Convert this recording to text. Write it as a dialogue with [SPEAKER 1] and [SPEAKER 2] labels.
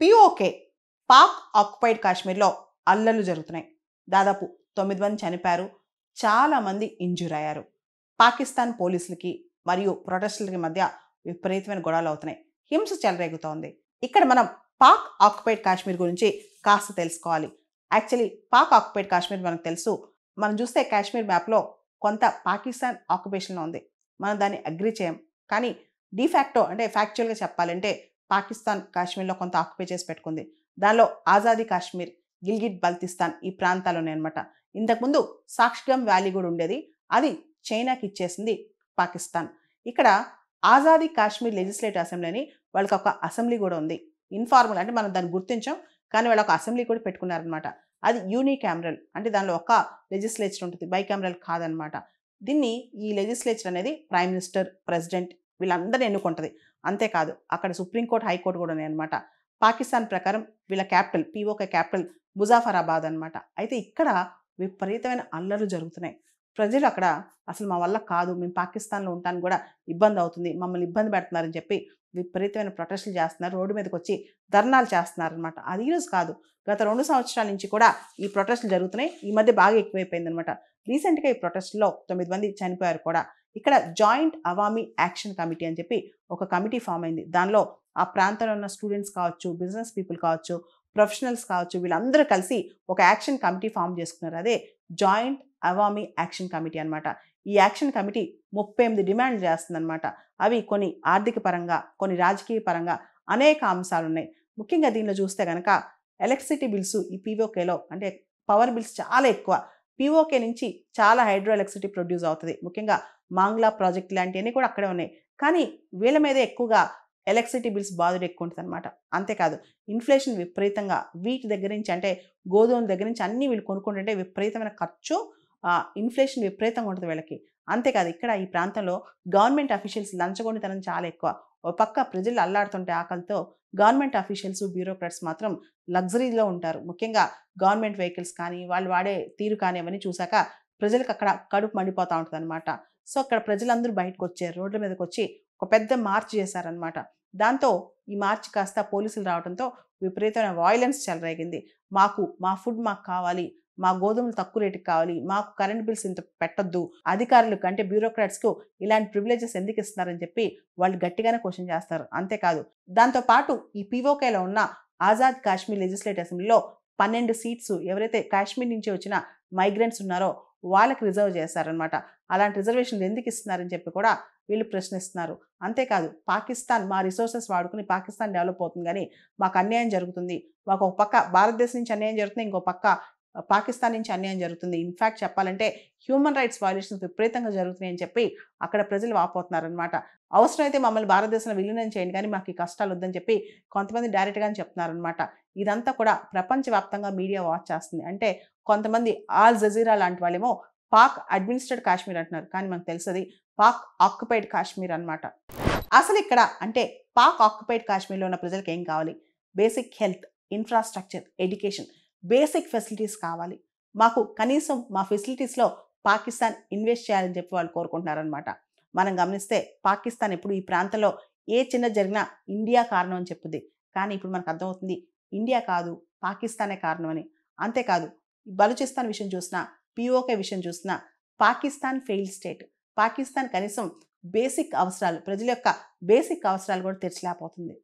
[SPEAKER 1] PoK Pak occupied కాశ్మీర్లో అల్లర్లు జరుగుతున్నాయి. దాదాపు 9 మంది చనిపోయారు, చాలామంది ఇంజూర్ అయ్యారు. పాకిస్తాన్ పోలీసులకి మరియు ప్రొటెస్టులకి మధ్య విపరీతమైన గొడవలు అవుతున్నాయి. హింస చెలరేగుతోంది. ఇక్కడ మనం పాక్ ఆక్యుపైడ్ కాశ్మీర్ గురించి కాస్త తెలుసుకోవాలి. యాక్చువల్లీ పాక్ ఆక్యుపైడ్ కాశ్మీర్ మనకు తెలుసు. మనం చూస్తే కాశ్మీర్ మ్యాప్లో కొంత పాకిస్తాన్ ఆక్యుపేషన్లో ఉంది. మనం దాన్ని అగ్రీ చేయం. కానీ డిఫాక్టో అంటే ఫ్యాక్చువల్గా చెప్పాలంటే పాకిస్తాన్ కాశ్మీర్లో కొంత ఆక్యుపై చేసి పెట్టుకుంది. దానిలో ఆజాదీ కాశ్మీర్, గిల్గిట్ బల్తిస్తాన్ ఈ ప్రాంతాలు ఉన్నాయన్నమాట. ఇంతకుముందు సాక్షిగం వ్యాలీ కూడా ఉండేది. అది చైనాకి ఇచ్చేసింది పాకిస్తాన్. ఇక్కడ ఆజాదీ కాశ్మీర్ లెజిస్లేటివ్ అసెంబ్లీ అని వాళ్ళకి ఒక అసెంబ్లీ కూడా ఉంది. ఇన్ఫార్మల్ అంటే మనం దాన్ని గుర్తించాం, కానీ వాళ్ళు ఒక అసెంబ్లీ కూడా పెట్టుకున్నారనమాట. అది యూనికామరల్ అంటే దానిలో ఒక లెజిస్లేచర్ ఉంటుంది, బైకామరల్ కాదనమాట. దీన్ని ఈ లెజిస్లేచర్ అనేది ప్రైమ్ మినిస్టర్, ప్రెసిడెంట్ వీళ్ళందరినీ ఎన్నుకుంటుంది. అంతేకాదు అక్కడ సుప్రీంకోర్టు, హైకోర్టు కూడా ఉన్నాయన్నమాట. పాకిస్తాన్ ప్రకారం వీళ్ళ క్యాపిటల్ పిఓకే క్యాపిటల్ ముజాఫరాబాద్ అనమాట. అయితే ఇక్కడ విపరీతమైన అల్లర్లు జరుగుతున్నాయి. ప్రజలు అక్కడ అసలు మా వల్ల కాదు, మేము పాకిస్తాన్లో ఉంటానికి కూడా ఇబ్బంది అవుతుంది, మమ్మల్ని ఇబ్బంది పెడుతున్నారని చెప్పి విపరీతమైన ప్రొటెస్టులు చేస్తున్నారు, రోడ్డు మీదకి వచ్చి ధర్నాలు చేస్తున్నారనమాట. అది ఈరోజు కాదు, గత 2 సంవత్సరాల నుంచి కూడా ఈ ప్రొటెస్టులు జరుగుతున్నాయి. ఈ మధ్య బాగా ఎక్కువైపోయింది అనమాట. రీసెంట్గా ఈ ప్రొటెస్టులో 9 మంది చనిపోయారు కూడా. ఇక్కడ జాయింట్ అవామీ యాక్షన్ కమిటీ అని చెప్పి ఒక కమిటీ ఫామ్ అయింది. దానిలో ఆ ప్రాంతంలో ఉన్న స్టూడెంట్స్ కావచ్చు, బిజినెస్ పీపుల్ కావచ్చు, ప్రొఫెషనల్స్ కావచ్చు, వీళ్ళందరూ కలిసి ఒక యాక్షన్ కమిటీ ఫామ్ చేసుకున్నారు. అదే జాయింట్ అవామీ యాక్షన్ కమిటీ అనమాట. ఈ యాక్షన్ కమిటీ 38 డిమాండ్లు చేస్తుందన్నమాట. అవి కొన్ని ఆర్థిక పరంగా, కొన్ని రాజకీయ పరంగా అనేక అంశాలు ఉన్నాయి. ముఖ్యంగా దీనిలో చూస్తే కనుక ఎలక్ట్రిసిటీ బిల్స్ ఈ పీఓకేలో అంటే పవర్ బిల్స్ చాలా ఎక్కువ. పీఓకే నుంచి చాలా హైడ్రో ఎలక్ట్రిసిటీ ప్రొడ్యూస్ అవుతుంది. ముఖ్యంగా మాంగ్లా ప్రాజెక్ట్ లాంటివన్నీ కూడా అక్కడే ఉన్నాయి. కానీ వీళ్ళ మీదే ఎక్కువగా ఎలక్ట్రిసిటీ బిల్స్ బాధ ఎక్కువ ఉంటుంది అనమాట. అంతేకాదు ఇన్ఫ్లేషన్ విపరీతంగా, వీటి దగ్గర నుంచి అంటే గోధుమల దగ్గర నుంచి అన్నీ వీళ్ళు కొనుక్కుంటుంటే విపరీతమైన ఖర్చు, ఇన్ఫ్లేషన్ విపరీతంగా ఉంటుంది వీళ్ళకి. అంతేకాదు ఇక్కడ ఈ ప్రాంతంలో గవర్నమెంట్ అఫీషియల్స్ లంచగొండితనం చాలా ఎక్కువ. ఒక పక్క ప్రజలు అల్లాడుతుంటే ఆకలితో గవర్నమెంట్ అఫీషియల్స్, బ్యూరోక్రాట్స్ మాత్రం లగ్జరీలో ఉంటారు. ముఖ్యంగా గవర్నమెంట్ వెహికల్స్ కానీ, వాళ్ళు వాడే తీరు కానీ అవన్నీ చూసాక ప్రజలకు అక్కడ కడుపు మండిపోతూ ఉంటుంది అనమాట. సో అక్కడ ప్రజలందరూ బయటకు వచ్చారు, రోడ్ల మీదకి వచ్చి ఒక పెద్ద మార్చ్ చేశారనమాట. దాంతో ఈ మార్చ్ కాస్త పోలీసులు రావడంతో విపరీతమైన వాయిలెన్స్ చెలరేగింది. మా ఫుడ్ మాకు కావాలి, మా గోధుమలు తక్కువ రేటుకి కావాలి, మాకు కరెంట్ బిల్స్ ఇంత పెట్టొద్దు, అధికారులకు అంటే బ్యూరోక్రాట్స్కు ఇలాంటి ప్రివిలేజెస్ ఎందుకు ఇస్తున్నారని చెప్పి వాళ్ళు గట్టిగానే క్వశ్చన్ చేస్తారు. అంతేకాదు దాంతోపాటు ఈ పీఓకేలో ఉన్న ఆజాద్ కాశ్మీర్ లెజిస్లేటివ్ అసెంబ్లీలో 12 సీట్స్ ఎవరైతే కాశ్మీర్ నుంచి వచ్చిన మైగ్రెంట్స్ ఉన్నారో వాళ్ళకి రిజర్వ్ చేశారనమాట. అలాంటి రిజర్వేషన్లు ఎందుకు ఇస్తున్నారని చెప్పి కూడా వీళ్ళు ప్రశ్నిస్తున్నారు. అంతేకాదు పాకిస్తాన్ మా రిసోర్సెస్ వాడుకుని పాకిస్తాన్ డెవలప్ అవుతుంది, కానీ మాకు అన్యాయం జరుగుతుంది. మాకు ఒక పక్క భారతదేశం నుంచి అన్యాయం జరుగుతుంది, ఇంకో పక్క పాకిస్తాన్ నుంచి అన్యాయం జరుగుతుంది. ఇన్ఫ్యాక్ట్ చెప్పాలంటే హ్యూమన్ రైట్స్ వయలేషన్స్ విపరీతంగా జరుగుతున్నాయి అని చెప్పి అక్కడ ప్రజలు వాపోతున్నారనమాట. అవసరమైతే మమ్మల్ని భారతదేశంలో విలీనం చేయండి, కానీ మాకు ఈ కష్టాలు వద్దని చెప్పి కొంతమంది డైరెక్ట్గానే చెప్తున్నారనమాట. ఇదంతా కూడా ప్రపంచవ్యాప్తంగా మీడియా వాచ్ చేస్తుంది. అంటే కొంతమంది ఆల్ జజీరా లాంటి వాళ్ళేమో పాక్ అడ్మినిస్ట్రేటెడ్ కాశ్మీర్ అంటున్నారు, కానీ మనకు తెలుసది పాక్ ఆక్యుపైడ్ కాశ్మీర్ అనమాట. అసలు ఇక్కడ అంటే పాక్ ఆక్యుపైడ్ కాశ్మీర్లో ఉన్న ప్రజలకు ఏం కావాలి? Basic health, infrastructure, education, basic facilities కావాలి. మాకు కనీసం మా ఫెసిలిటీస్లో పాకిస్తాన్ ఇన్వెస్ట్ చేయాలని చెప్పి వాళ్ళు కోరుకుంటున్నారనమాట. మనం గమనిస్తే పాకిస్తాన్ ఎప్పుడు ఈ ప్రాంతంలో ఏ చిన్న జరిగినా ఇండియా కారణం అని చెప్పుద్ది, కానీ ఇప్పుడు మనకు అర్థమవుతుంది ఇండియా కాదు పాకిస్తానే కారణం అని. అంతేకాదు బలూచిస్తాన్ విషయం చూసినా, పిఓకే విషయం చూసినా పాకిస్తాన్ ఫెయిల్ స్టేట్. పాకిస్తాన్ కనీసం బేసిక్ అవసరాలు, ప్రజల యొక్క బేసిక్ అవసరాలు కూడా తీర్చలేకపోతుంది.